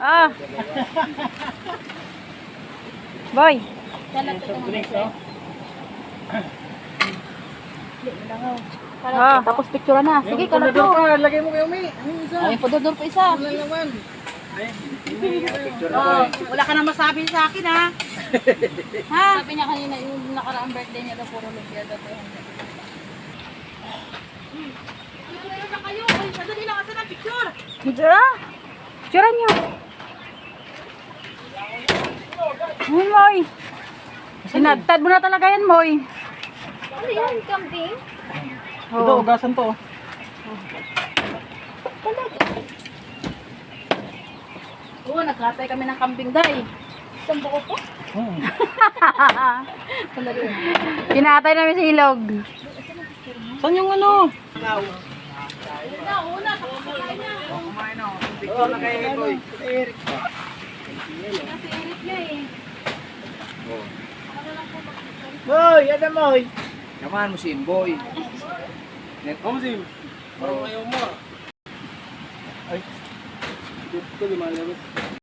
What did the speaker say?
Ah. Boy. Ah. Tapos picture na. Sige, ka na to. Lagay mo kayo, May. Ano yung isa? Ay, padodor pa isa. Wala naman. Oh, wala ka na masabi sa akin, ha? Ha? Sabi niya kanina, yung nakaraang birthday niya daw, puro lumpia daw. Picture na kayo. Ay, sadali lang kasi na picture. Picturean niyo. Ay, Moy. Sinagtad mo na talaga yan, Moy. Ano yan? Camping? Ito, ugasan to. Oo, nagkatay kami ng kambing, day. Isang buko po? Pinatay namin sa ilog. Saan yung ano? Una, kapakain niya. Kumain ako. Picture na kay Boy. Eric. Kasi Eric niya eh. Boy, ano Boy? Yaman mo si Boy. Ano si? Parang ayaw mo. Ay. Dito, lumalabas.